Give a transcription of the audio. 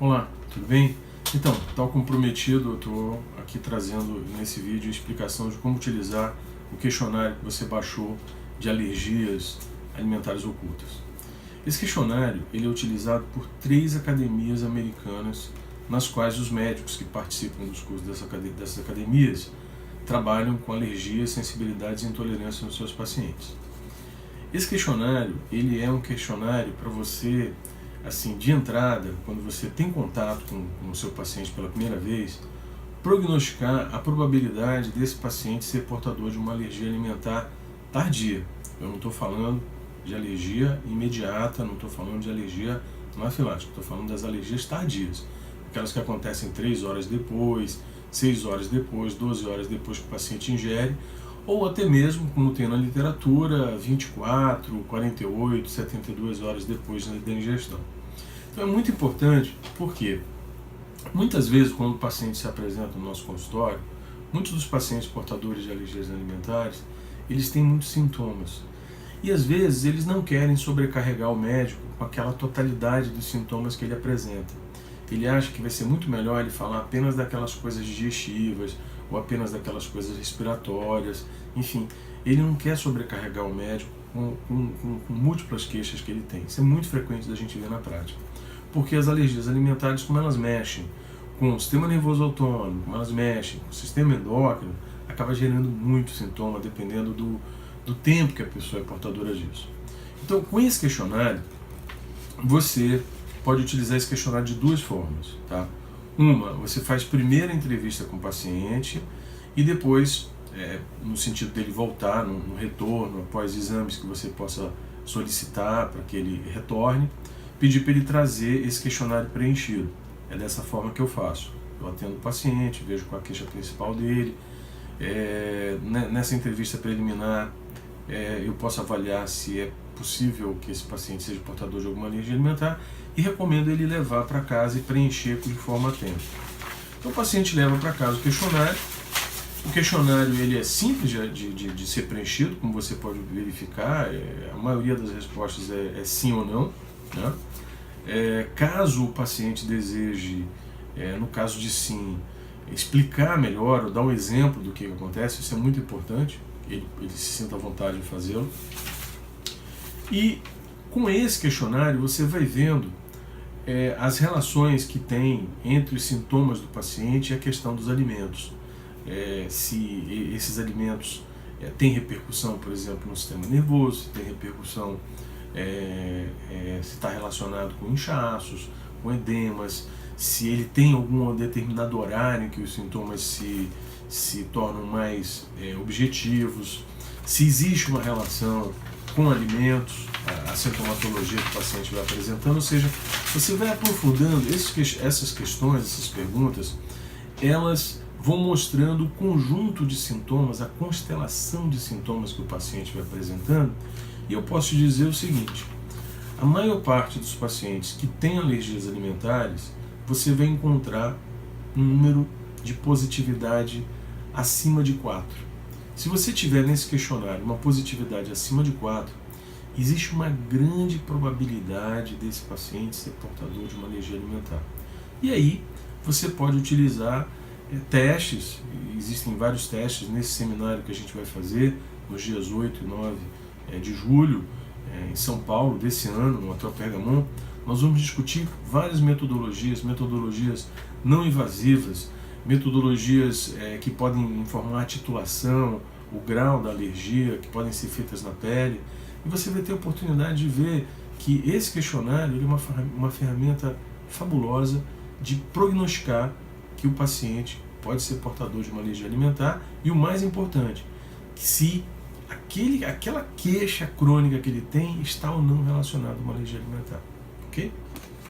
Olá, tudo bem? Então, tal como prometido, eu estou aqui trazendo nesse vídeo a explicação de como utilizar o questionário que você baixou de alergias alimentares ocultas. Esse questionário ele é utilizado por 3 academias americanas, nas quais os médicos que participam dos cursos dessas academias trabalham com alergias, sensibilidades e intolerâncias nos seus pacientes. Esse questionário ele é um questionário para você, assim, de entrada, quando você tem contato com o seu paciente pela primeira vez, prognosticar a probabilidade desse paciente ser portador de uma alergia alimentar tardia. Eu não estou falando de alergia imediata, não estou falando de alergia anafilática, estou falando das alergias tardias, aquelas que acontecem 3 horas depois, 6 horas depois, 12 horas depois que o paciente ingere, ou até mesmo, como tem na literatura, 24, 48, 72 horas depois da ingestão. Então é muito importante, porque muitas vezes quando o paciente se apresenta no nosso consultório, muitos dos pacientes portadores de alergias alimentares, eles têm muitos sintomas. E às vezes eles não querem sobrecarregar o médico com aquela totalidade dos sintomas que ele apresenta. Ele acha que vai ser muito melhor ele falar apenas daquelas coisas digestivas, ou apenas daquelas coisas respiratórias, enfim, ele não quer sobrecarregar o médico com múltiplas queixas que ele tem. Isso é muito frequente da gente ver na prática. Porque as alergias alimentares, como elas mexem com o sistema nervoso autônomo, como elas mexem com o sistema endócrino, acaba gerando muito sintoma, dependendo do tempo que a pessoa é portadora disso. Então, com esse questionário, você pode utilizar esse questionário de 2 formas, tá? Uma, você faz primeiro a entrevista com o paciente e depois, no sentido dele voltar no retorno, após exames que você possa solicitar para que ele retorne, pedir para ele trazer esse questionário preenchido. É dessa forma que eu faço. Eu atendo o paciente, vejo qual a queixa principal dele. Nessa entrevista preliminar, eu posso avaliar se é possível que esse paciente seja portador de alguma alergia alimentar e recomendo ele levar para casa e preencher de forma atenta. Então o paciente leva para casa o questionário. O questionário ele é simples de ser preenchido, como você pode verificar, a maioria das respostas é sim ou não, né? Caso o paciente deseje, no caso de sim, explicar melhor ou dar um exemplo do que acontece, isso é muito importante, ele se sinta à vontade de fazê-lo. E com esse questionário você vai vendo as relações que tem entre os sintomas do paciente e a questão dos alimentos. Se esses alimentos têm repercussão, por exemplo, no sistema nervoso, se tem repercussão, se está relacionado com inchaços, com edemas, se ele tem algum determinado horário em que os sintomas se tornam mais objetivos, se existe uma relação com alimentos, a sintomatologia que o paciente vai apresentando, ou seja, você vai aprofundando essas questões, essas perguntas, elas vão mostrando o conjunto de sintomas, a constelação de sintomas que o paciente vai apresentando, e eu posso te dizer o seguinte: a maior parte dos pacientes que têm alergias alimentares, você vai encontrar um número de positividade acima de 4. Se você tiver nesse questionário uma positividade acima de 4, existe uma grande probabilidade desse paciente ser portador de uma alergia alimentar. E aí você pode utilizar testes, existem vários testes nesse seminário que a gente vai fazer nos dias 8 e 9 de julho, em São Paulo, desse ano, no Hotel Pergamon. Nós vamos discutir várias metodologias não invasivas, metodologias que podem informar a titulação, o grau da alergia, que podem ser feitas na pele, e você vai ter a oportunidade de ver que esse questionário ele é uma ferramenta fabulosa de prognosticar que o paciente pode ser portador de uma alergia alimentar, e o mais importante, se aquela queixa crônica que ele tem está ou não relacionada a uma alergia alimentar, ok?